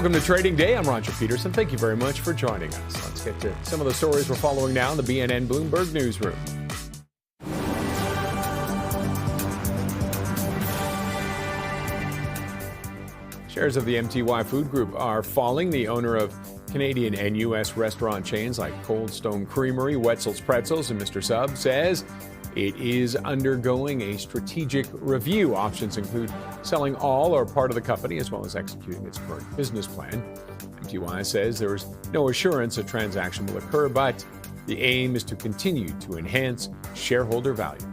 Welcome to Trading Day. I'm Roger Peterson. Thank you very much for joining us. Let's get to some of the stories we're following now in the BNN Bloomberg newsroom. Shares of the MTY Food Group are falling. The owner of Canadian and U.S. restaurant chains like Cold Stone Creamery, Wetzel's Pretzels, and Mr. Sub says it is undergoing a strategic review. Options include selling all or part of the company, as well as executing its current business plan. MTY says there is no assurance a transaction will occur, but the aim is to continue to enhance shareholder value.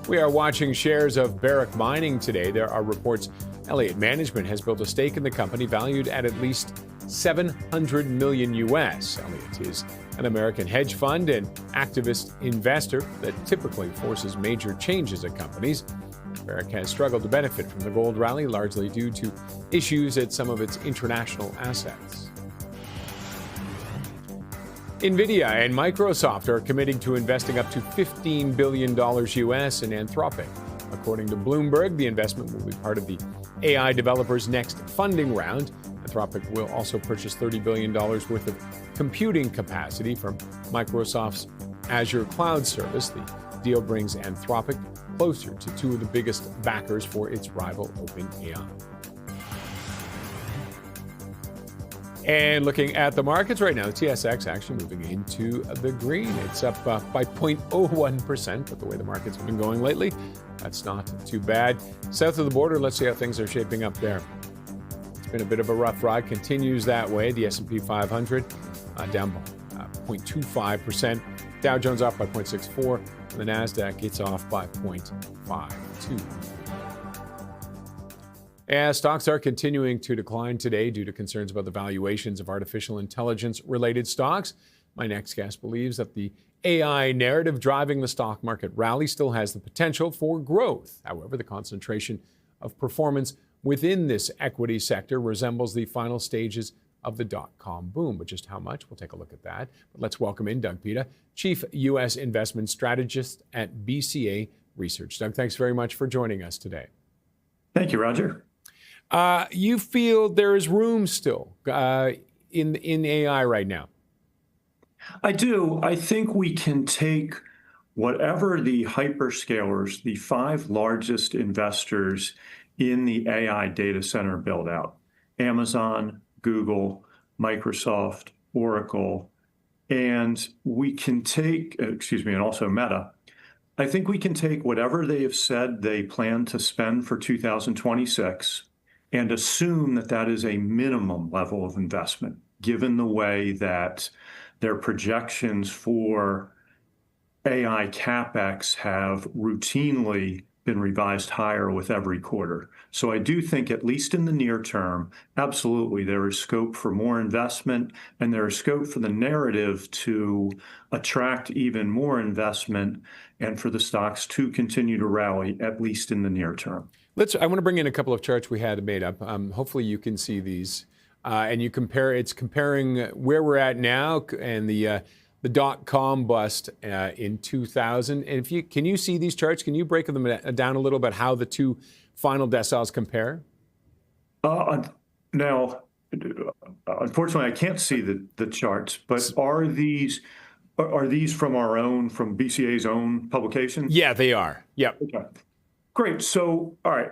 We are watching shares of Barrick Mining today. There are reports Elliott Management has built a stake in the company valued at least $700 million US. Elliott is an American hedge fund and activist investor that typically forces major changes at companies. Barrick has struggled to benefit from the gold rally, largely due to issues at some of its international assets. NVIDIA and Microsoft are committing to investing up to $15 billion US in Anthropic. According to Bloomberg, the investment will be part of the AI developers' next funding round. Anthropic will also purchase $30 billion worth of computing capacity from Microsoft's Azure cloud service. The deal brings Anthropic closer to two of the biggest backers for its rival OpenAI. And looking at the markets right now, the TSX actually moving into the green. It's up by 0.01%, but the way the markets have been going lately, that's not too bad. South of the border, let's see how things are shaping up there. It's been a bit of a rough ride, continues that way. The S&P 500 down by 0.25%. Dow Jones off by 0.64%. And the NASDAQ gets off by 0.52%. As stocks are continuing to decline today due to concerns about the valuations of artificial intelligence-related stocks. My next guest believes that the AI narrative driving the stock market rally still has the potential for growth. However, the concentration of performance within this equity sector resembles the final stages of the dot-com boom. But just how much? We'll take a look at that. But let's welcome in Doug Pita, Chief U.S. Investment Strategist at BCA Research. Doug, thanks very much for joining us today. Thank you, Roger. You feel there is room still in AI right now? I do. I think we can take whatever the hyperscalers, the five largest investors in the AI data center build out, Amazon, Google, Microsoft, Oracle, and we can take, and also Meta. I think we can take whatever they have said they plan to spend for 2026 and assume that that is a minimum level of investment, given the way that their projections for AI CapEx have routinely been revised higher with every quarter. So I do think, at least in the near term, absolutely there is scope for more investment, and there is scope for the narrative to attract even more investment and for the stocks to continue to rally, at least in the near term. I want to bring in a couple of charts we had made up. Hopefully you can see these. And you it's comparing where we're at now and the dot-com bust in 2000. And can you see these charts? Can you break them down a little bit how the two final deciles compare? Now, unfortunately, I can't see the charts, but are these from from BCA's own publication? Yeah, they are. Yep. Okay. Great. So, all right.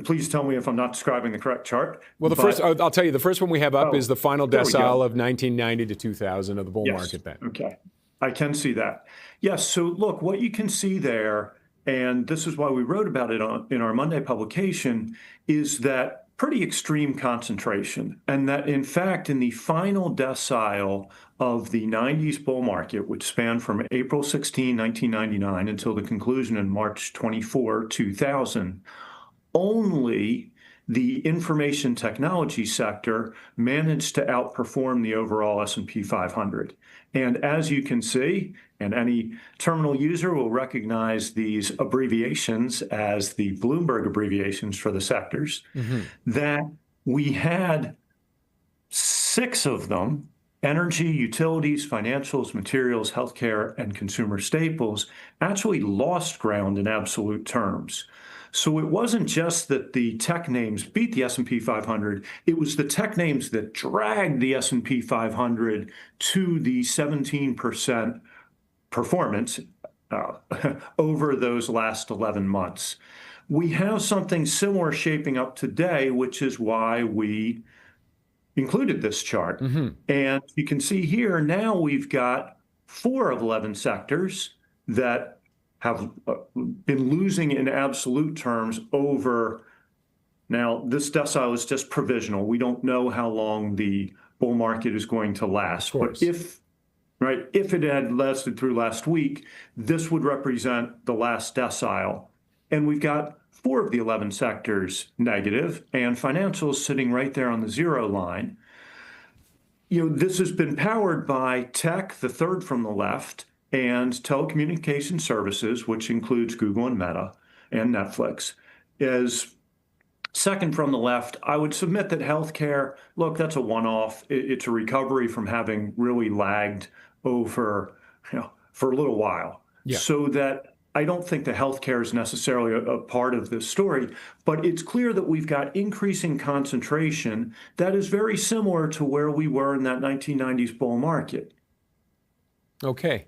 Please tell me if I'm not describing the correct chart. Well, I'll tell you, the first one we have up is the final decile of 1990 to 2000 of the bull market then. Okay. I can see that. Yes. So look, what you can see there, and this is why we wrote about it in our Monday publication, is that pretty extreme concentration. And that, in fact, in the final decile of the 90s bull market, which spanned from April 16, 1999 until the conclusion in March 24, 2000, only the information technology sector managed to outperform the overall S&P 500. And as you can see, and any terminal user will recognize these abbreviations as the Bloomberg abbreviations for the sectors, that we had 6 of them: energy, utilities, financials, materials, healthcare, and consumer staples, actually lost ground in absolute terms. So it wasn't just that the tech names beat the S&P 500, it was the tech names that dragged the S&P 500 to the 17% performance uh, over those last 11 months. We have something similar shaping up today, which is why we included this chart. And you can see here now we've got 4 of 11 sectors that have been losing in absolute terms over. Now, this decile is just provisional. We don't know how long the bull market is going to last. But if it had lasted through last week, this would represent the last decile. And we've got 4 of the 11 sectors negative, and financials sitting right there on the zero line. This has been powered by tech, the third from the left, and telecommunication services, which includes Google and Meta and Netflix. As second from the left, I would submit that healthcare, look, that's a one-off. It's a recovery from having really lagged over, for a little while. Yeah. So that I don't think the healthcare is necessarily a part of this story, but it's clear that we've got increasing concentration that is very similar to where we were in that 1990s bull market. Okay.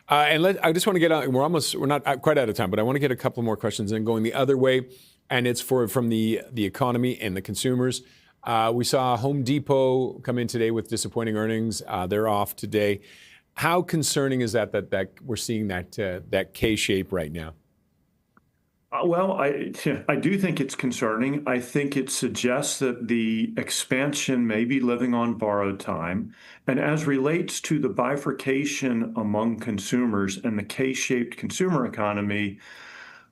And I just want to get out, we're not quite out of time, but I want to get a couple more questions and going the other way. And it's from the economy and the consumers. We saw Home Depot come in today with disappointing earnings. They're off today. How concerning is that we're seeing that K-shape right now? Well, I do think it's concerning. I think it suggests that the expansion may be living on borrowed time. And as relates to the bifurcation among consumers and the K-shaped consumer economy,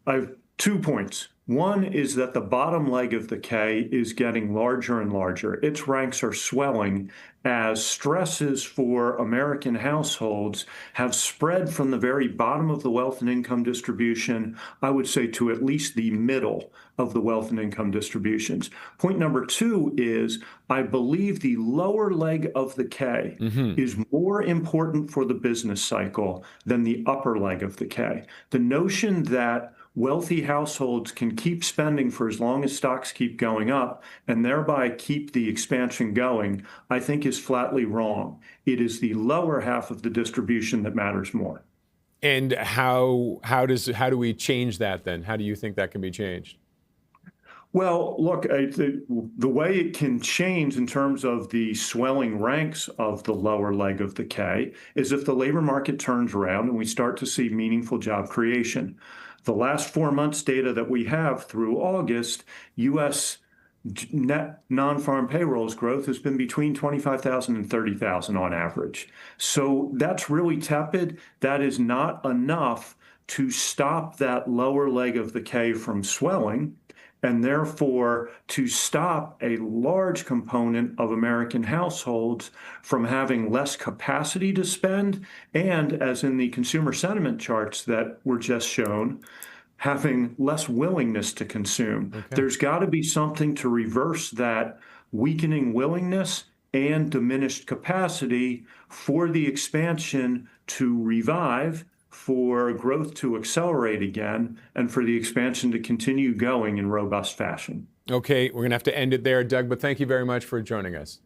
I have 2 points. One is that the bottom leg of the K is getting larger and larger. Its ranks are swelling as stresses for American households have spread from the very bottom of the wealth and income distribution, I would say, to at least the middle of the wealth and income distributions. Point number 2 is I believe the lower leg of the K is more important for the business cycle than the upper leg of the K. The notion that wealthy households can keep spending for as long as stocks keep going up and thereby keep the expansion going, I think is flatly wrong. It is the lower half of the distribution that matters more. And how do we change that then? How do you think that can be changed? Well, look, the way it can change in terms of the swelling ranks of the lower leg of the K is if the labor market turns around and we start to see meaningful job creation. The last 4 months data that we have through August, U.S. net non-farm payrolls growth has been between 25,000 and 30,000 on average. So that's really tepid. That is not enough to stop that lower leg of the K from swelling, and therefore to stop a large component of American households from having less capacity to spend, and as in the consumer sentiment charts that were just shown, having less willingness to consume. Okay. There's got to be something to reverse that weakening willingness and diminished capacity for the expansion to revive, for growth to accelerate again, and for the expansion to continue going in robust fashion. Okay, we're going to have to end it there, Doug, but thank you very much for joining us.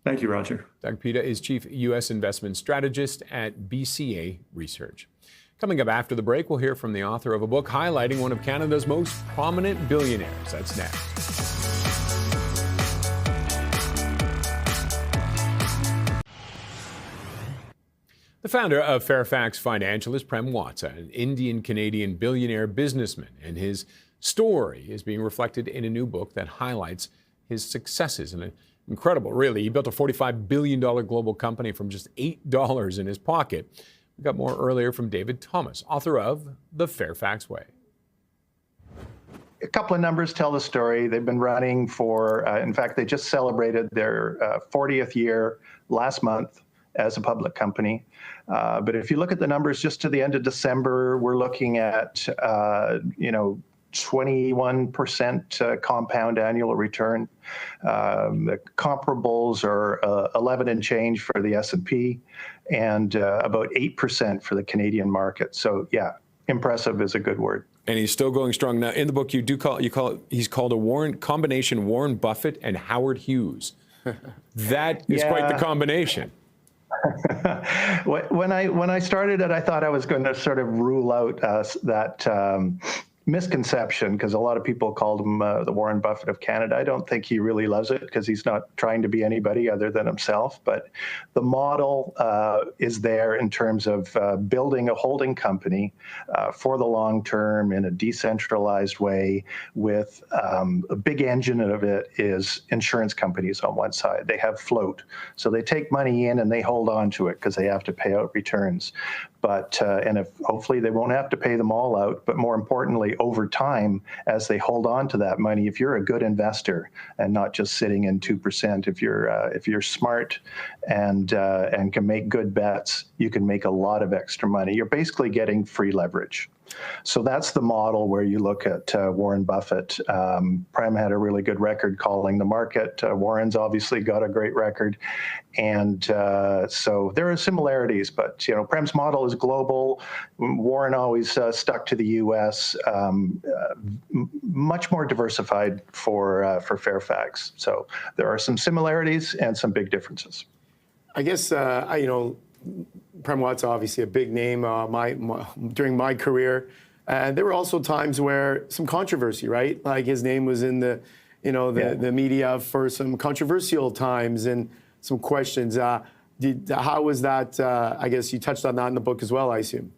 Thank you, Roger. Doug Pita is Chief U.S. Investment Strategist at BCA Research. Coming up after the break, we'll hear from the author of a book highlighting one of Canada's most prominent billionaires. That's next. The founder of Fairfax Financial is Prem Watsa, an Indian-Canadian billionaire businessman, and his story is being reflected in a new book that highlights his successes. And incredible, really. He built a $45 billion global company from just $8 in his pocket. We got more earlier from David Thomas, author of The Fairfax Way. A couple of numbers tell the story. They've been running for, in fact, they just celebrated their 40th year last month as a public company. But if you look at the numbers just to the end of December, we're looking at, 21% compound annual return. The comparables are 11 and change for the S&P and about 8% for the Canadian market. So yeah, impressive is a good word. And he's still going strong. Now, in the book, he's called a combination Warren Buffett and Howard Hughes. That is quite the combination. When I started it, I thought I was going to sort of rule out that misconception, because a lot of people called him the Warren Buffett of Canada. I don't think he really loves it, because he's not trying to be anybody other than himself. But the model is there in terms of building a holding company for the long term in a decentralized way, with a big engine of it is insurance companies on one side. They have float. So they take money in and they hold on to it because they have to pay out returns. But hopefully they won't have to pay them all out, but more importantly, over time, as they hold on to that money, if you're a good investor and not just sitting in 2%, if you're smart and can make good bets, you can make a lot of extra money. You're basically getting free leverage. So that's the model where you look at Warren Buffett. Prem had a really good record calling the market. Warren's obviously got a great record. And so there are similarities, but Prem's model is global. Warren always stuck to the U.S., much more diversified for Fairfax. So there are some similarities and some big differences. I guess, Prem Watts, obviously a big name during my career. There were also times where some controversy, right? Like his name was in the media for some controversial times and some questions. How was that? I guess you touched on that in the book as well, I assume.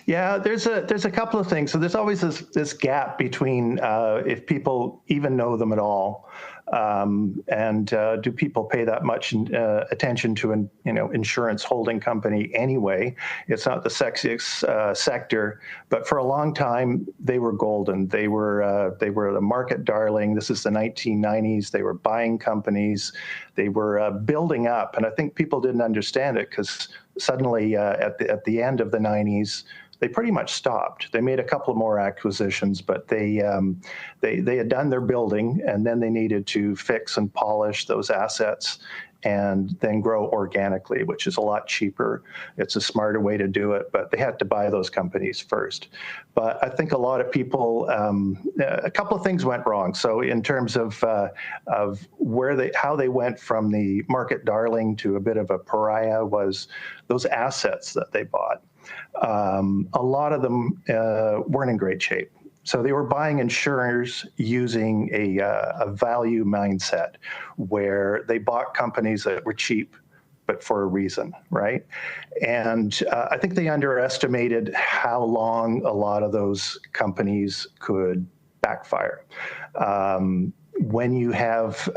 Yeah, there's a couple of things. So there's always this gap between if people even know them at all, and do people pay that much attention to an insurance holding company anyway? It's not the sexiest sector, but for a long time they were golden. They were the market darling. This is the 1990s. They were buying companies. They were building up, and I think people didn't understand it because suddenly at the end of the 90s, they pretty much stopped. They made a couple more acquisitions, but they had done their building, and then they needed to fix and polish those assets and then grow organically, which is a lot cheaper. It's a smarter way to do it, but they had to buy those companies first. But I think a lot of people, a couple of things went wrong. So in terms of how they went from the market darling to a bit of a pariah was those assets that they bought. A lot of them weren't in great shape. So they were buying insurers using a value mindset, where they bought companies that were cheap, but for a reason, right? And I think they underestimated how long a lot of those companies could backfire. When you have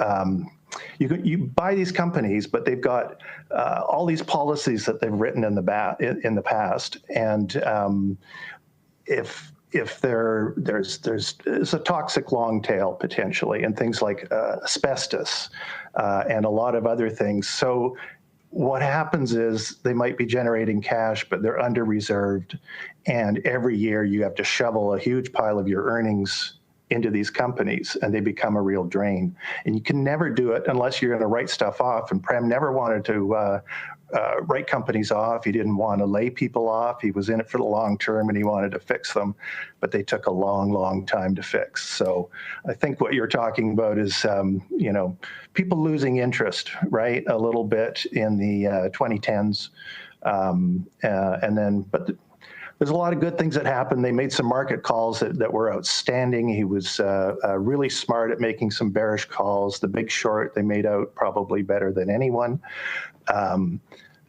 you buy these companies, but they've got all these policies that they've written in the past, and if there's a toxic long tail potentially, and things like asbestos and a lot of other things. So what happens is they might be generating cash, but they're under reserved, and every year you have to shovel a huge pile of your earnings into these companies, and they become a real drain. And you can never do it unless you're going to write stuff off. And Prem never wanted to write companies off. He didn't want to lay people off. He was in it for the long term, and he wanted to fix them, but they took a long, long time to fix. So I think what you're talking about is, people losing interest, right, a little bit in the 2010s, but there's a lot of good things that happened. They made some market calls that were outstanding. He was really smart at making some bearish calls. The Big Short, they made out probably better than anyone.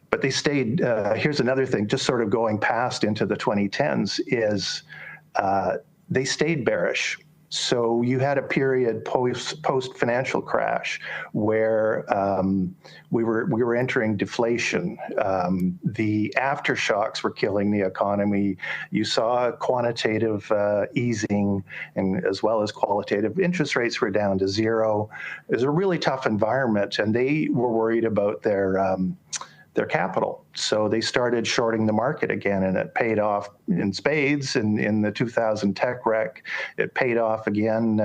But they stayed, here's another thing, just sort of going past into the 2010s, is they stayed bearish. So you had a period post financial crash where we were entering deflation. The aftershocks were killing the economy. You saw quantitative easing, and as well as qualitative. Interest rates were down to zero. It was a really tough environment, and they were worried about their capital. So they started shorting the market again, and it paid off in spades in the 2000 tech wreck. It paid off again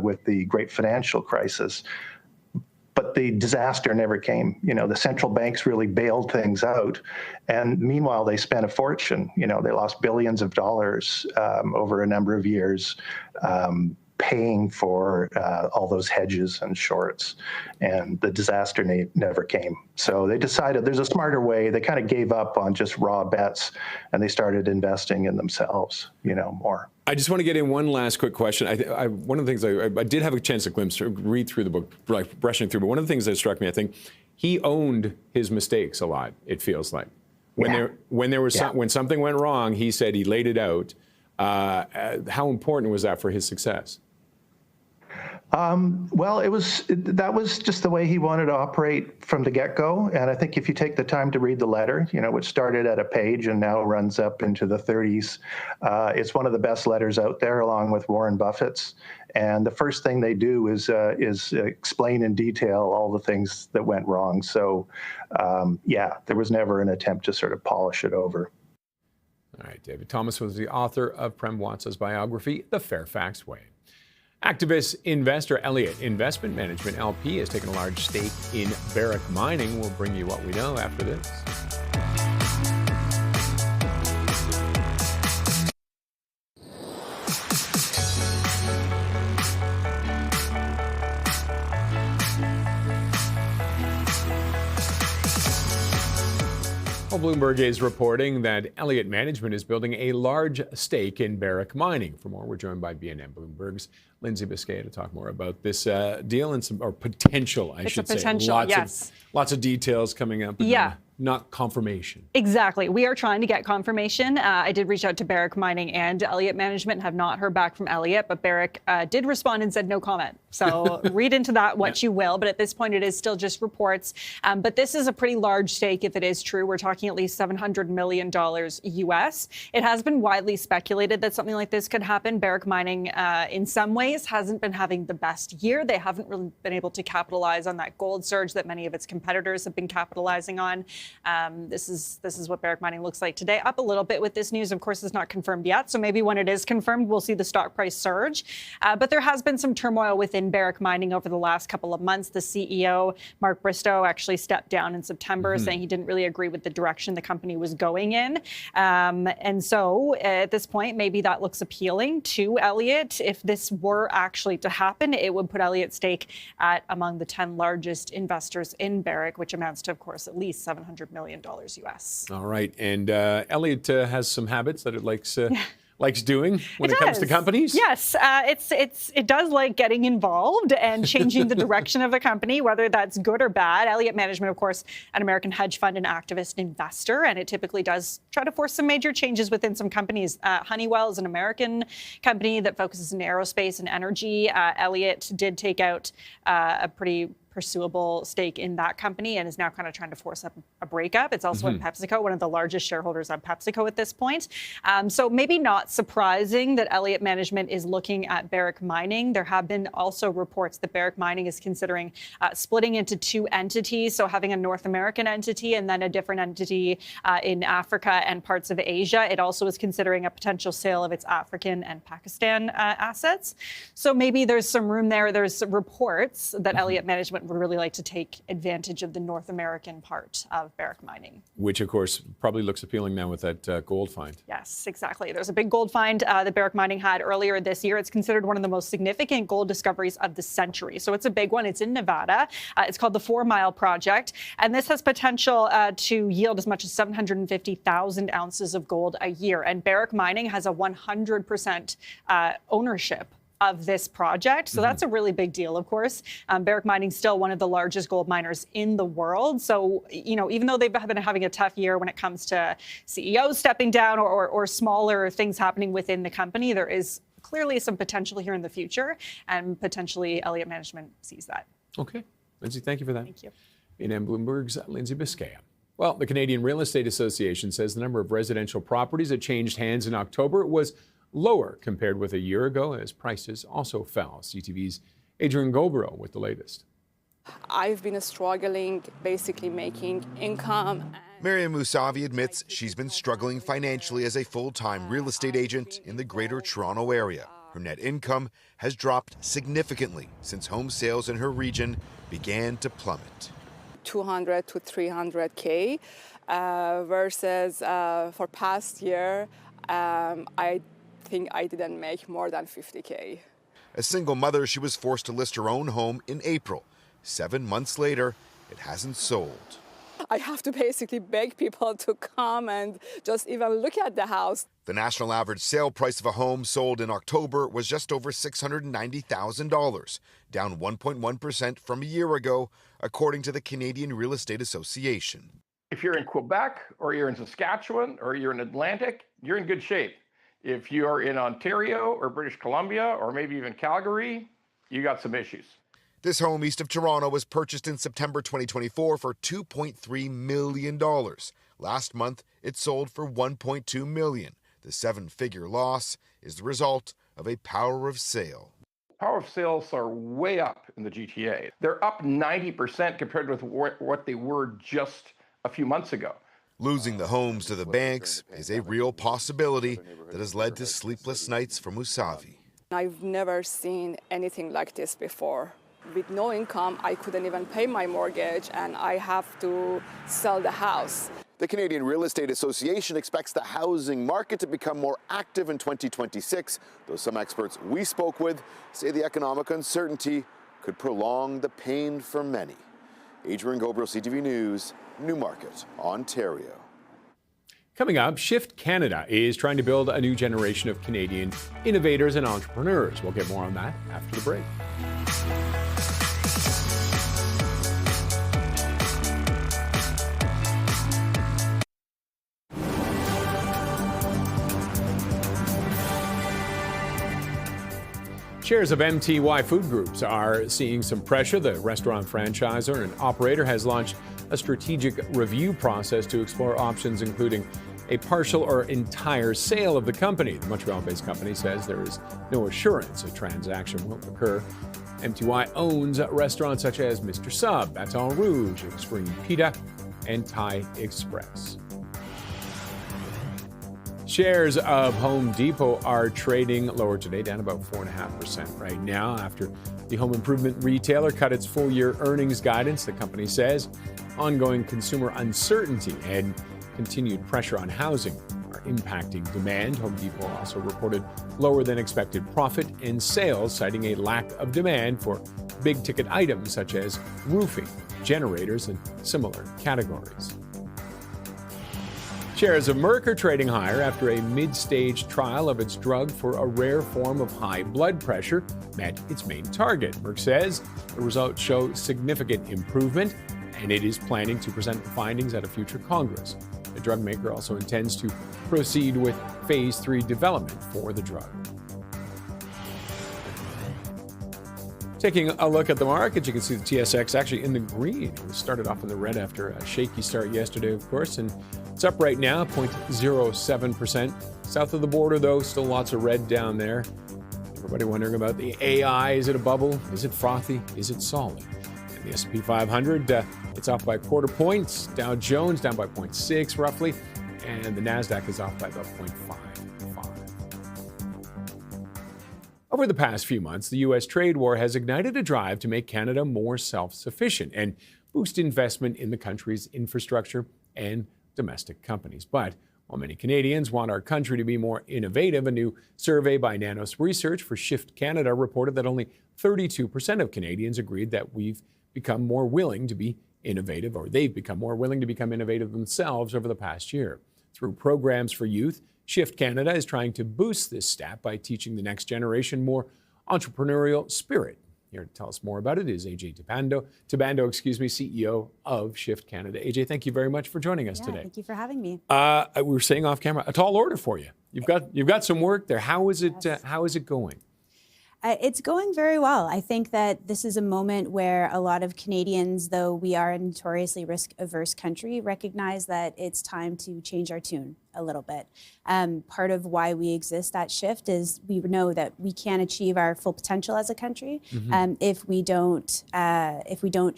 with the great financial crisis. but the disaster never came. The central banks really bailed things out. And meanwhile, they spent a fortune. They lost billions of dollars over a number of years paying for all those hedges and shorts. And the disaster never came. So they decided there's a smarter way. They kind of gave up on just raw bets, and they started investing in themselves, more. I just want to get in one last quick question. One of the things I did have a chance to read through the book, like brushing through, but one of the things that struck me, I think, he owned his mistakes a lot. It feels like when something went wrong, he said he laid it out. How important was that for his success? Well, that was just the way he wanted to operate from the get-go. And I think if you take the time to read the letter, which started at a page and now runs up into the 30s, it's one of the best letters out there, along with Warren Buffett's. And the first thing they do is explain in detail all the things that went wrong. So, there was never an attempt to sort of polish it over. All right, David Thomas was the author of Prem Watsa's biography, The Fairfax Way. Activist investor Elliott Investment Management LP has taken a large stake in Barrick Mining. We'll bring you what we know after this. Well, Bloomberg is reporting that Elliott Management is building a large stake in Barrick Mining. For more, we're joined by BNN Bloomberg's Lindsay Biscay to talk more about this deal and or potential, I should say. Potential, yes. Lots of details coming up. But not confirmation. Exactly. We are trying to get confirmation. I did reach out to Barrick Mining and Elliott Management, have not heard back from Elliott, but Barrick did respond and said no comment. So read into that what you will. But at this point, it is still just reports. But this is a pretty large stake if it is true. We're talking at least $700 million US. It has been widely speculated that something like this could happen. Barrick Mining, in some ways, hasn't been having the best year. They haven't really been able to capitalize on that gold surge that many of its competitors have been capitalizing on. This is what Barrick Mining looks like today. Up a little bit with this news. Of course, it's not confirmed yet. So maybe when it is confirmed, we'll see the stock price surge. But there has been some turmoil within Barrick Mining over the last couple of months. The CEO, Mark Bristow, actually stepped down in September, saying he didn't really agree with the direction the company was going in. And so at this point, maybe that looks appealing to Elliott. If this were actually to happen, it would put Elliott's stake at among the 10 largest investors in Barrick, which amounts to, of course, at least $700 million US. All right. And Elliott has some habits that it likes doing when it comes to companies? Yes, it does like getting involved and changing the direction of a company, whether that's good or bad. Elliott Management, of course, an American hedge fund and activist investor, and it typically does try to force some major changes within some companies. Honeywell is an American company that focuses in aerospace and energy. Elliott did take out a pretty pursuable stake in that company and is now kind of trying to force up a breakup. It's also in PepsiCo, one of the largest shareholders of PepsiCo at this point. So maybe not surprising that Elliott Management is looking at Barrick Mining. There have been also reports that Barrick Mining is considering splitting into two entities, so having a North American entity and then a different entity in Africa and parts of Asia. It also is considering a potential sale of its African and Pakistan assets. So maybe there's some room there. There's reports that Elliott Management would really like to take advantage of the North American part of Barrick Mining. Which, of course, probably looks appealing now with that gold find. Yes, exactly. There's a big gold find that Barrick Mining had earlier this year. It's considered one of the most significant gold discoveries of the century. So it's a big one. It's in Nevada. It's called the 4 Mile Project. And this has potential to yield as much as 750,000 ounces of gold a year. And Barrick Mining has a 100% ownership of this project. So that's a really big deal, of course. Barrick Mining is still one of the largest gold miners in the world. So, even though they've been having a tough year when it comes to CEOs stepping down or smaller things happening within the company, there is clearly some potential here in the future, and potentially Elliott Management sees that. Okay. Lindsay, thank you for that. Thank you. BNN Bloomberg's Lindsay Biscay. Well, the Canadian Real Estate Association says the number of residential properties that changed hands in October was lower compared with a year ago as prices also fell. CTV's Adrian Gobro with the latest. I've been struggling, basically making income. Mariam Mousavi admits she's been struggling financially as a full-time real estate agent in the Greater Toronto area. Her net income has dropped significantly since home sales in her region began to plummet. 200 to 300K versus for past year, I think I didn't make more than 50K. As single mother, she was forced to list her own home in April. 7 months later, it hasn't sold. I have to basically beg people to come and just even look at the house. The national average sale price of a home sold in October was just over $690,000, down 1.1% from a year ago, according to the Canadian Real Estate Association. If you're in Quebec or you're in Saskatchewan or you're in Atlantic, you're in good shape. If you're in Ontario or British Columbia or maybe even Calgary, you got some issues. This home east of Toronto was purchased in September 2024 for $2.3 million. Last month, it sold for $1.2 million. The seven-figure loss is the result of a power of sale. Power of sales are way up in the GTA. They're up 90% compared with what they were just a few months ago. Losing the homes to the banks is a real possibility that has led to sleepless nights for Musavi. I've never seen anything like this before. With no income, I couldn't even pay my mortgage, and I have to sell the house. The Canadian Real Estate Association expects the housing market to become more active in 2026, though some experts we spoke with say the economic uncertainty could prolong the pain for many. Adrian Gobro, CTV News, Newmarket, Ontario. Coming up, Shift Canada is trying to build a new generation of Canadian innovators and entrepreneurs. We'll get more on that after the break. Shares of MTY Food Groups are seeing some pressure. The restaurant franchisor and operator has launched a strategic review process to explore options, including a partial or entire sale of the company. The Montreal-based company says there is no assurance a transaction will occur. MTY owns restaurants such as Mr. Sub, Baton Rouge, Extreme Pita, and Thai Express. Shares of Home Depot are trading lower today, down about 4.5% right now after the home improvement retailer cut its full-year earnings guidance. The company says ongoing consumer uncertainty and continued pressure on housing are impacting demand. Home Depot also reported lower than expected profit and sales, citing a lack of demand for big-ticket items such as roofing, generators, and similar categories. Shares of Merck are trading higher after a mid-stage trial of its drug for a rare form of high blood pressure met its main target. Merck says the results show significant improvement, and it is planning to present the findings at a future Congress. The drug maker also intends to proceed with phase 3 development for the drug. Taking a look at the market, you can see the TSX actually in the green. It started off in the red after a shaky start yesterday, of course, and it's up right now, 0.07%. South of the border, though, still lots of red down there. Everybody wondering about the AI. Is it a bubble? Is it frothy? Is it solid? And the S&P 500, it's off by 0.25 points. Dow Jones down by 0.6 roughly, and the NASDAQ is off by about 0.55. Over the past few months, the U.S. trade war has ignited a drive to make Canada more self-sufficient and boost investment in the country's infrastructure and domestic companies. But while many Canadians want our country to be more innovative, a new survey by Nanos Research for Shift Canada reported that only 32% of Canadians agreed that we've become more willing to be innovative, or they've become more willing to become innovative themselves over the past year. Through programs for youth, Shift Canada is trying to boost this stat by teaching the next generation more entrepreneurial spirit. Here to tell us more about it is AJ Tabando, CEO of Shift Canada. AJ, thank you very much for joining us today. Thank you for having me. We were saying off camera, a tall order for you. You've got some work there. How is it? Yes. How is it going? It's going very well. I think that this is a moment where a lot of Canadians, though we are a notoriously risk-averse country, recognize that it's time to change our tune. a little bit. Part of why we exist, that shift, is we know that we can't achieve our full potential as a country if we don't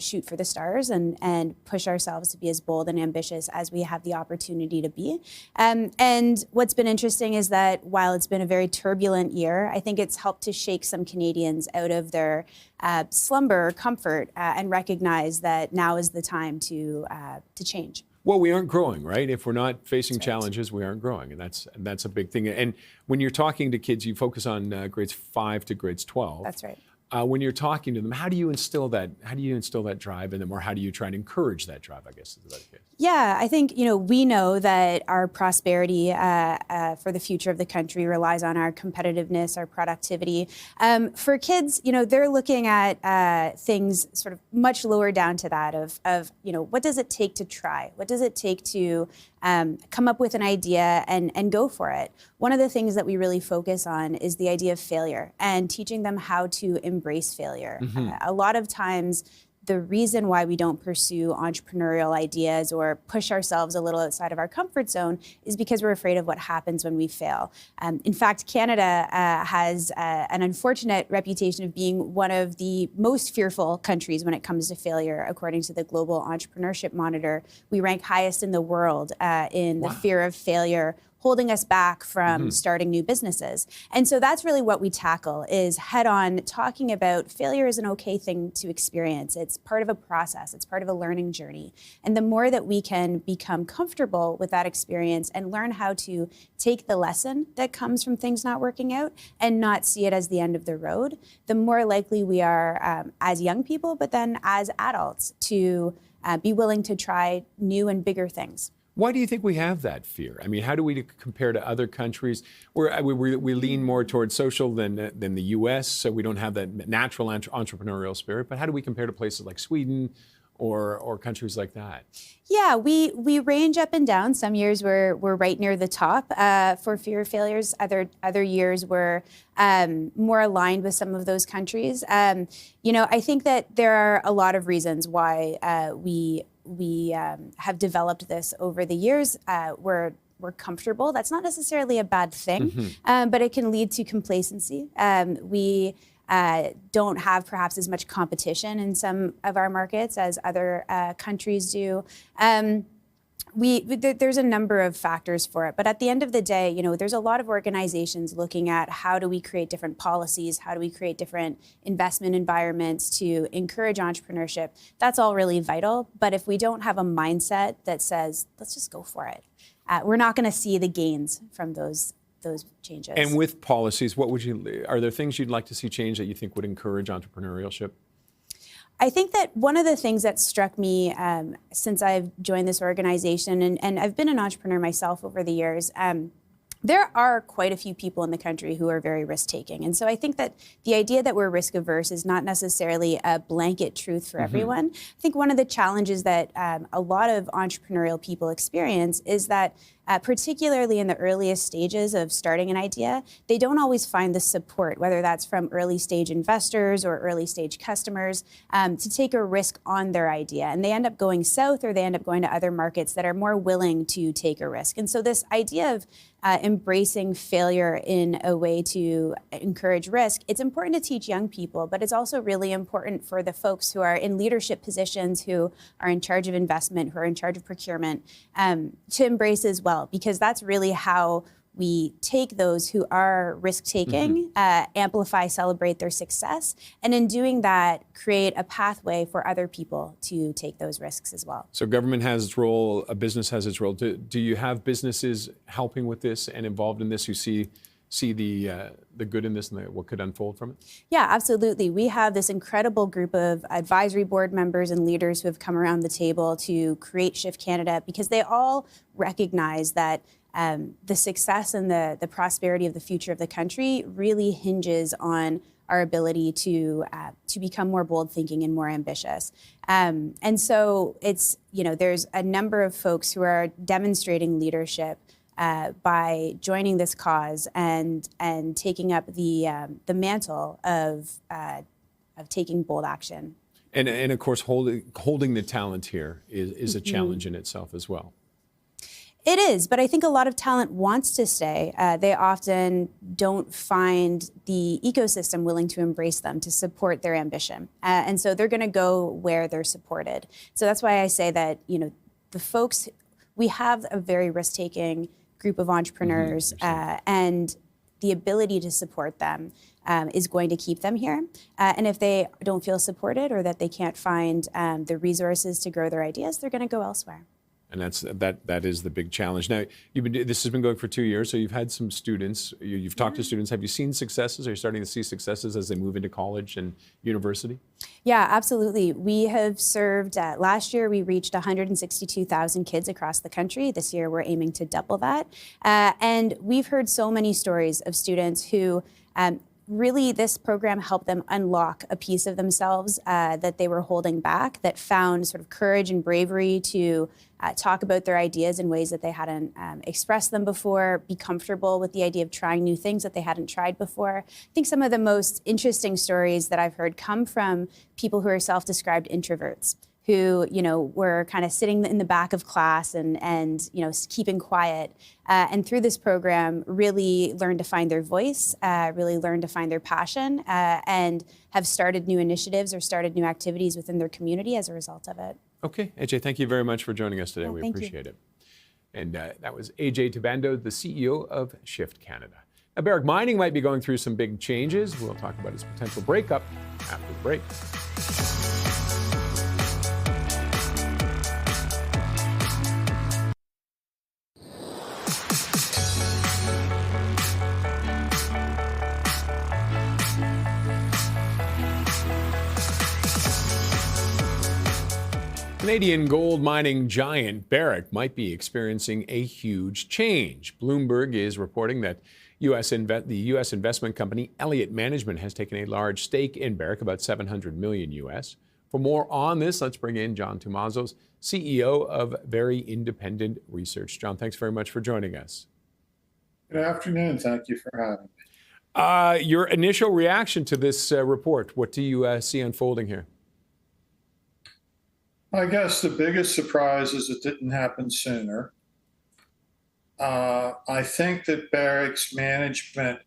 shoot for the stars and push ourselves to be as bold and ambitious as we have the opportunity to be. And what's been interesting is that while it's been a very turbulent year, I think it's helped to shake some Canadians out of their slumber or comfort and recognize that now is the time to change. Well, we aren't growing, right? If we're not facing challenges, we aren't growing, and that's a big thing. And when you're talking to kids, you focus on grades 5 to grades 12. That's right. When you're talking to them, how do you instill that? How do you instill that drive in them, or how do you try and encourage that drive? I guess is the better case. Yeah, I think we know that our prosperity for the future of the country relies on our competitiveness, our productivity. For kids, they're looking at things sort of much lower down to that of what does it take to try? What does it take to come up with an idea and go for it? One of the things that we really focus on is the idea of failure and teaching them how to embrace failure. A lot of times, the reason why we don't pursue entrepreneurial ideas or push ourselves a little outside of our comfort zone is because we're afraid of what happens when we fail. In fact, Canada has an unfortunate reputation of being one of the most fearful countries when it comes to failure. According to the Global Entrepreneurship Monitor, we rank highest in the world in the fear of failure, holding us back from starting new businesses. And so that's really what we tackle, is head on talking about failure is an okay thing to experience. It's part of a process. It's part of a learning journey. And the more that we can become comfortable with that experience and learn how to take the lesson that comes from things not working out and not see it as the end of the road, the more likely we are as young people, but then as adults, to be willing to try new and bigger things. Why do you think we have that fear? I mean, how do we compare to other countries where we lean more towards social than the U.S., so we don't have that natural entrepreneurial spirit? But how do we compare to places like Sweden or countries like that? Yeah, we range up and down. Some years we're right near the top for fear of failures. Other years we're more aligned with some of those countries. I think that there are a lot of reasons why we have developed this over the years. We're comfortable. That's not necessarily a bad thing, but it can lead to complacency. We don't have perhaps as much competition in some of our markets as other countries do. There's a number of factors for it, but at the end of the day, there's a lot of organizations looking at how do we create different policies, how do we create different investment environments to encourage entrepreneurship. That's all really vital, but if we don't have a mindset that says, let's just go for it, we're not going to see the gains from those changes. And with policies, are there things you'd like to see change that you think would encourage entrepreneurship? I think that one of the things that struck me since I've joined this organization, and I've been an entrepreneur myself over the years, there are quite a few people in the country who are very risk-taking. And so I think that the idea that we're risk-averse is not necessarily a blanket truth for everyone. I think one of the challenges that a lot of entrepreneurial people experience is that particularly in the earliest stages of starting an idea, they don't always find the support, whether that's from early stage investors or early stage customers, to take a risk on their idea. And they end up going south, or they end up going to other markets that are more willing to take a risk. And so this idea of embracing failure in a way to encourage risk, it's important to teach young people, but it's also really important for the folks who are in leadership positions, who are in charge of investment, who are in charge of procurement, to embrace as well, because that's really how we take those who are risk-taking, amplify, celebrate their success, and in doing that, create a pathway for other people to take those risks as well. So government has its role, a business has its role. Do you have businesses helping with this and involved in this who see the good in this and what could unfold from it? Yeah, absolutely. We have this incredible group of advisory board members and leaders who have come around the table to create Shift Canada, because they all recognize that the success and the prosperity of the future of the country really hinges on our ability to become more bold thinking and more ambitious. And so it's, there's a number of folks who are demonstrating leadership by joining this cause and taking up the mantle of taking bold action. And of course, holding the talent here is a challenge in itself as well. It is, but I think a lot of talent wants to stay. They often don't find the ecosystem willing to embrace them, to support their ambition. And so they're going to go where they're supported. So that's why I say that, the folks, we have a very risk-taking group of entrepreneurs, and the ability to support them is going to keep them here. And if they don't feel supported or that they can't find the resources to grow their ideas, they're going to go elsewhere. And that is the big challenge. Now, this has been going for 2 years, so you've had some students. You've talked to students. Have you seen successes? Are you starting to see successes as they move into college and university? Yeah, absolutely. We have served, last year we reached 162,000 kids across the country. This year we're aiming to double that. And we've heard so many stories of students who really this program helped them unlock a piece of themselves that they were holding back, that found sort of courage and bravery to talk about their ideas in ways that they hadn't expressed them before, be comfortable with the idea of trying new things that they hadn't tried before. I think some of the most interesting stories that I've heard come from people who are self-described introverts, who were kind of sitting in the back of class and keeping quiet, and through this program really learned to find their voice, really learned to find their passion, and have started new initiatives or started new activities within their community as a result of it. Okay, AJ, thank you very much for joining us today. Yeah, we appreciate it. And that was AJ Tabando, the CEO of Shift Canada. Now, Barrick Mining might be going through some big changes. We'll talk about its potential breakup after the break. Canadian gold mining giant Barrick might be experiencing a huge change. Bloomberg is reporting that the U.S. investment company Elliott Management has taken a large stake in Barrick, about $700 million US. For more on this, let's bring in John Tumazos, CEO of Very Independent Research. John, thanks very much for joining us. Good afternoon. Thank you for having me. Your initial reaction to this report, what do you see unfolding here? I guess the biggest surprise is it didn't happen sooner. I think that Barrick's management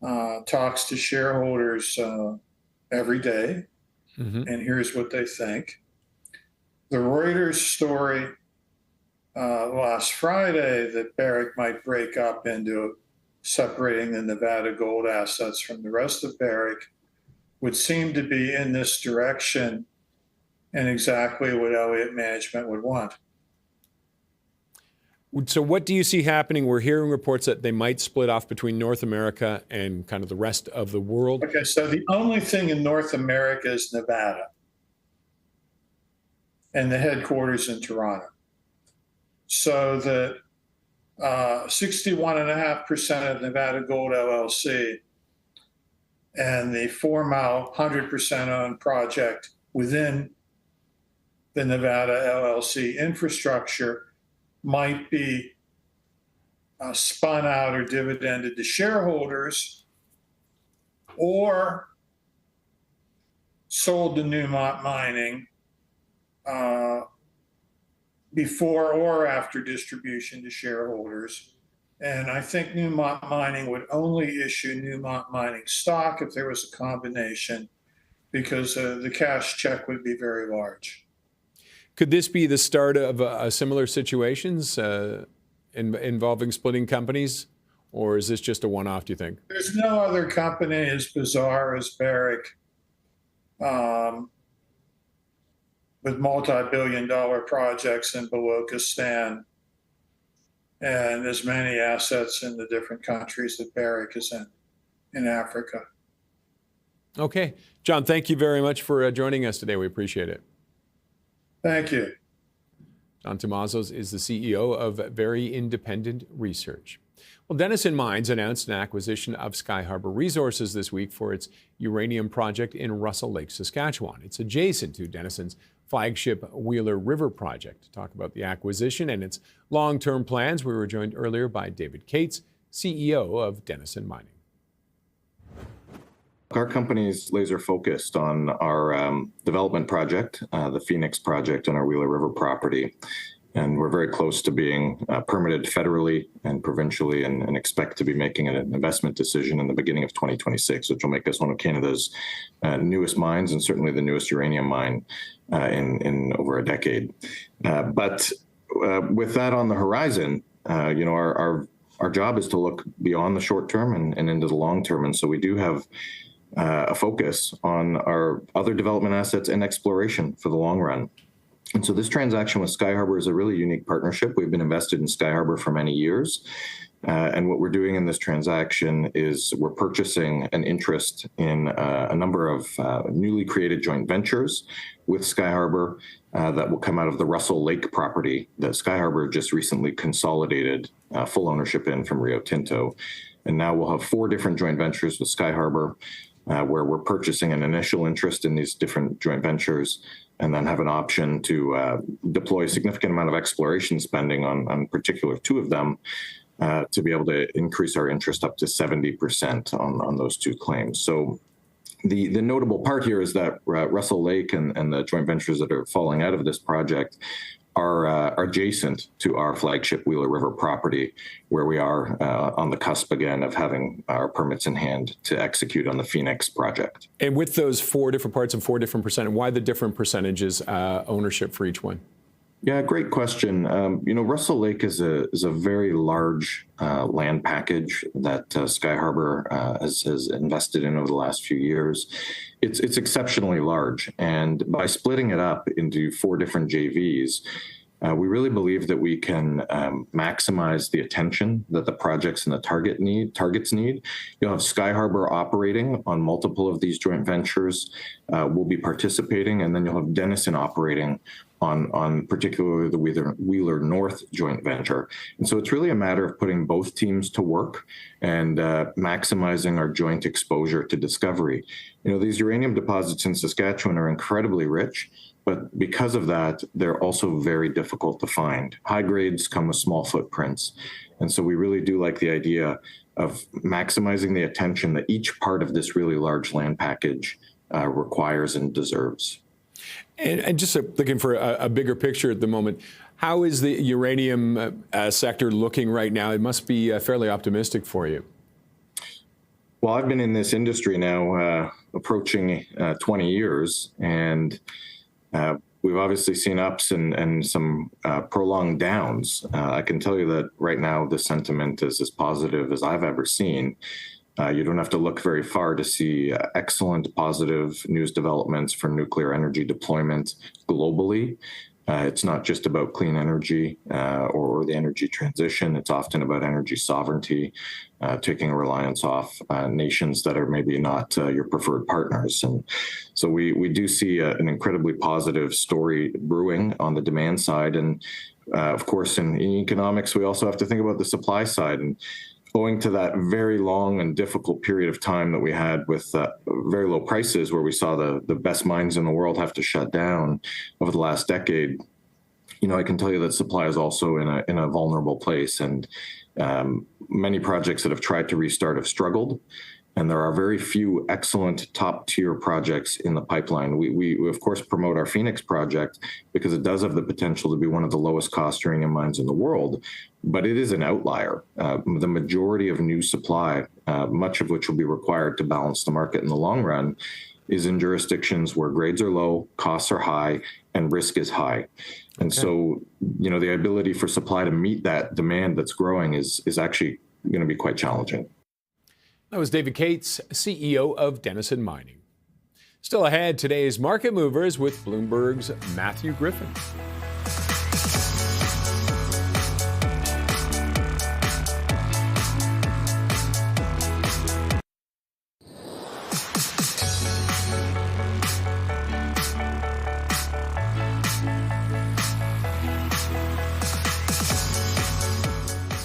talks to shareholders every day, and here's what they think. The Reuters story last Friday that Barrick might break up into separating the Nevada gold assets from the rest of Barrick would seem to be in this direction and exactly what Elliott Management would want. So what do you see happening? We're hearing reports that they might split off between North America and kind of the rest of the world. Okay, so the only thing in North America is Nevada and the headquarters in Toronto. So the 61.5% of Nevada Gold LLC and the 4 Mile 100% owned project within the Nevada LLC infrastructure might be spun out or dividended to shareholders or sold to Newmont Mining before or after distribution to shareholders. And I think Newmont Mining would only issue Newmont Mining stock if there was a combination, because the cash check would be very large. Could this be the start of similar situations involving splitting companies, or is this just a one-off, do you think? There's no other company as bizarre as Barrick with multi-billion-dollar projects in Balochistan and as many assets in the different countries that Barrick is in Africa. Okay. John, thank you very much for joining us today. We appreciate it. Thank you. John Tumazos is the CEO of Very Independent Research. Well, Denison Mines announced an acquisition of Sky Harbor Resources this week for its uranium project in Russell Lake, Saskatchewan. It's adjacent to Denison's flagship Wheeler River project. To talk about the acquisition and its long-term plans, we were joined earlier by David Cates, CEO of Denison Mining. Our company is laser focused on our development project, the Phoenix project on our Wheeler River property. and we're very close to being permitted federally and provincially, and expect to be making an investment decision in the beginning of 2026, which will make us one of Canada's newest mines, and certainly the newest uranium mine in over a decade. But with that on the horizon, our job is to look beyond the short term and into the long term. And so we do have a focus on our other development assets and exploration for the long run. And so this transaction with Sky Harbor is a really unique partnership. We've been invested in Sky Harbor for many years. And what we're doing in this transaction is we're purchasing an interest in a number of newly created joint ventures with Sky Harbor that will come out of the Russell Lake property that Sky Harbor just recently consolidated full ownership in from Rio Tinto. And now we'll have 4 different joint ventures with Sky Harbor where we're purchasing an initial interest in these different joint ventures, and then have an option to deploy a significant amount of exploration spending on particular 2 of them to be able to increase our interest up to 70% on those 2 claims. So the notable part here is that Russell Lake and the joint ventures that are falling out of this project are adjacent to our flagship Wheeler River property, where we are on the cusp again of having our permits in hand to execute on the Phoenix project. And with those 4 different parts and 4 different percent, why the different percentages ownership for each one? Yeah, great question. Russell Lake is a very large land package that Sky Harbor has invested in over the last few years. It's exceptionally large, and by splitting it up into 4 different JVs, we really believe that we can maximize the attention that the projects and the targets need. You'll have Sky Harbor operating on multiple of these joint ventures. We'll be participating, and then you'll have Denison operating on particularly the Wheeler North joint venture. And so it's really a matter of putting both teams to work and maximizing our joint exposure to discovery. These uranium deposits in Saskatchewan are incredibly rich, but because of that, they're also very difficult to find. High grades come with small footprints. And so we really do like the idea of maximizing the attention that each part of this really large land package requires and deserves. And just looking for a bigger picture at the moment, how is the uranium sector looking right now? It must be fairly optimistic for you. Well, I've been in this industry now approaching 20 years, and we've obviously seen ups and some prolonged downs. I can tell you that right now the sentiment is as positive as I've ever seen. You don't have to look very far to see excellent positive news developments for nuclear energy deployment globally. It's not just about clean energy or the energy transition. It's often about energy sovereignty, taking a reliance off nations that are maybe not your preferred partners. And so we do see an incredibly positive story brewing on the demand side. And of course, in economics, we also have to think about the supply side. And owing to that very long and difficult period of time that we had with very low prices, where we saw the best mines in the world have to shut down over the last decade, I can tell you that supply is also in a vulnerable place. And many projects that have tried to restart have struggled. And there are very few excellent top-tier projects in the pipeline. We of course, promote our Phoenix project because it does have the potential to be one of the lowest-cost uranium mines in the world, but it is an outlier. The majority of new supply, much of which will be required to balance the market in the long run, is in jurisdictions where grades are low, costs are high, and risk is high. And so, the ability for supply to meet that demand that's growing is actually going to be quite challenging. That was David Cates, CEO of Denison Mining. Still ahead, today's market movers with Bloomberg's Matthew Griffin.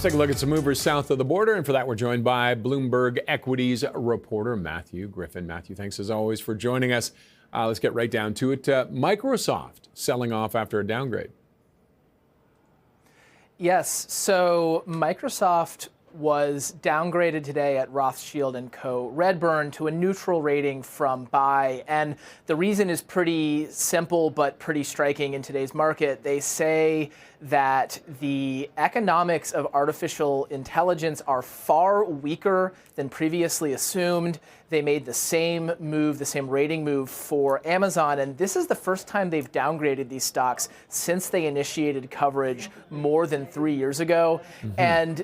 Let's take a look at some movers south of the border, and for that we're joined by Bloomberg Equities reporter Matthew Griffin. Matthew, thanks as always for joining us. Let's get right down to it. Microsoft selling off after a downgrade. Yes, so Microsoft was downgraded today at Rothschild & Co. Redburn to a neutral rating from buy. And the reason is pretty simple but pretty striking in today's market. They say that the economics of artificial intelligence are far weaker than previously assumed. They made the same move, the same rating move for Amazon, and this is the first time they've downgraded these stocks since they initiated coverage more than 3 years ago. And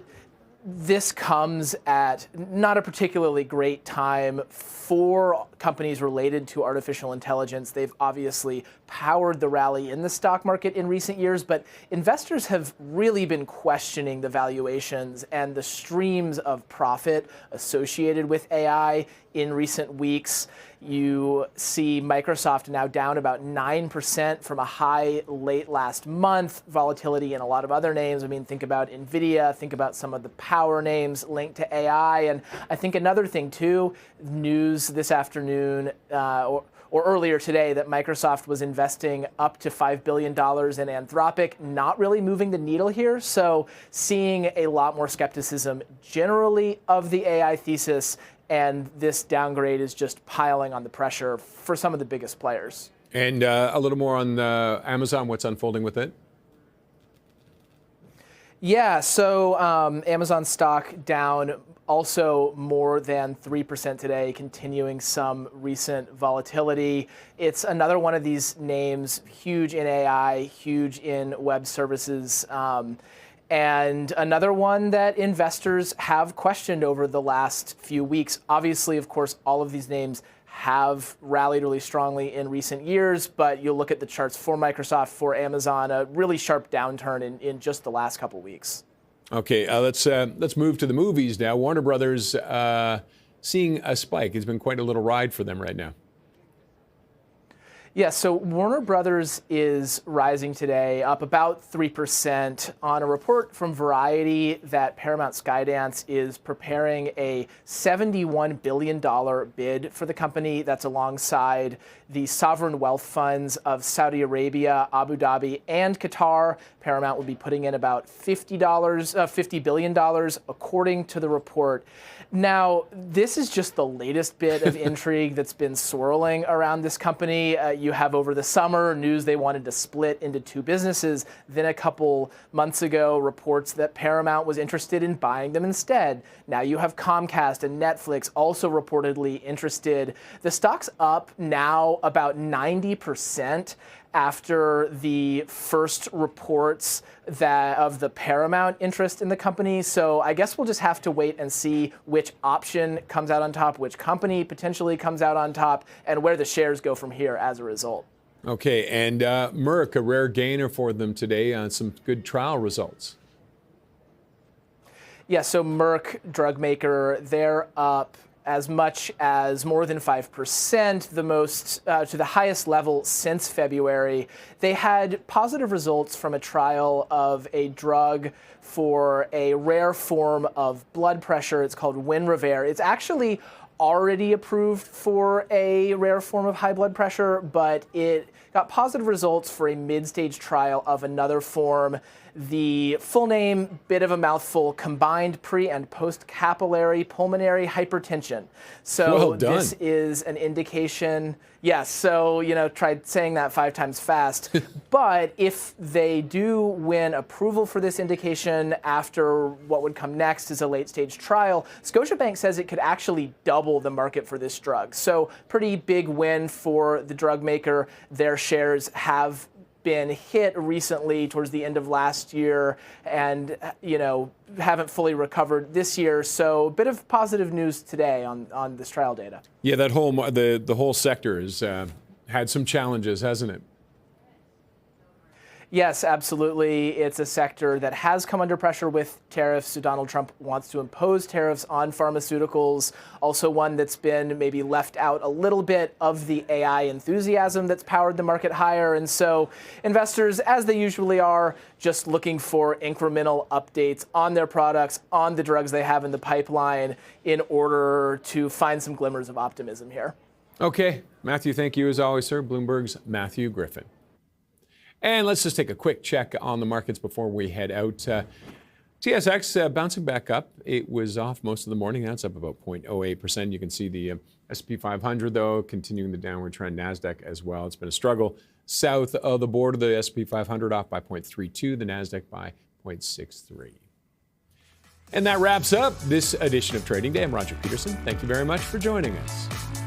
this comes at not a particularly great time for companies related to artificial intelligence. They've obviously powered the rally in the stock market in recent years, but investors have really been questioning the valuations and the streams of profit associated with AI in recent weeks. You see Microsoft now down about 9% from a high late last month. Volatility in a lot of other names. I mean, think about NVIDIA, think about some of the power names linked to AI. And I think another thing, too, news this afternoon or earlier today that Microsoft was investing up to $5 billion in Anthropic, not really moving the needle here. So seeing a lot more skepticism generally of the AI thesis. And this downgrade is just piling on the pressure for some of the biggest players. And a little more on Amazon, what's unfolding with it? Yeah, so Amazon stock down also more than 3% today, continuing some recent volatility. It's another one of these names, huge in AI, huge in web services. And another one that investors have questioned over the last few weeks. Obviously, of course, all of these names have rallied really strongly in recent years, but you'll look at the charts for Microsoft, for Amazon, a really sharp downturn in just the last couple weeks. Okay, let's move to the movies now. Warner Brothers seeing a spike. It's been quite a little ride for them right now. Yeah, so Warner Brothers is rising today, up about 3% on a report from Variety that Paramount Skydance is preparing a $71 billion bid for the company. That's alongside the sovereign wealth funds of Saudi Arabia, Abu Dhabi, and Qatar. Paramount would be putting in about $50 billion, according to the report. Now, this is just the latest bit of intrigue that's been swirling around this company. You have over the summer news they wanted to split into two businesses. Then a couple months ago, reports that Paramount was interested in buying them instead. Now you have Comcast and Netflix also reportedly interested. The stock's up now about 90%. After the first reports of the Paramount interest in the company. So I guess we'll just have to wait and see which option comes out on top, which company potentially comes out on top, and where the shares go from here as a result. Okay, and Merck, a rare gainer for them today on some good trial results. Yeah, so Merck, drug maker, they're up as much as more than 5%, the most to the highest level since February. They had positive results from a trial of a drug for a rare form of blood pressure. It's called Winrevair. It's actually already approved for a rare form of high blood pressure, but it got positive results for a mid-stage trial of another form. The full name, bit of a mouthful, combined pre- and post-capillary pulmonary hypertension. So this is an indication. Yes, so, tried saying that 5 times fast. But if they do win approval for this indication after what would come next is a late-stage trial, Scotiabank says it could actually double the market for this drug. So pretty big win for the drug maker. Their shares have been hit recently towards the end of last year and, haven't fully recovered this year. So a bit of positive news today on this trial data. Yeah, that whole the whole sector has had some challenges, hasn't it? Yes, absolutely. It's a sector that has come under pressure with tariffs. So Donald Trump wants to impose tariffs on pharmaceuticals. Also one that's been maybe left out a little bit of the AI enthusiasm that's powered the market higher. And so investors, as they usually are, just looking for incremental updates on their products, on the drugs they have in the pipeline in order to find some glimmers of optimism here. Okay. Matthew, thank you as always, sir. Bloomberg's Matthew Griffin. And let's just take a quick check on the markets before we head out. TSX bouncing back up. It was off most of the morning. That's up about 0.08%. You can see the S&P 500, though, continuing the downward trend. NASDAQ as well. It's been a struggle. South of the border, the S&P 500 off by 0.32, the NASDAQ by 0.63. And that wraps up this edition of Trading Day. I'm Roger Peterson. Thank you very much for joining us.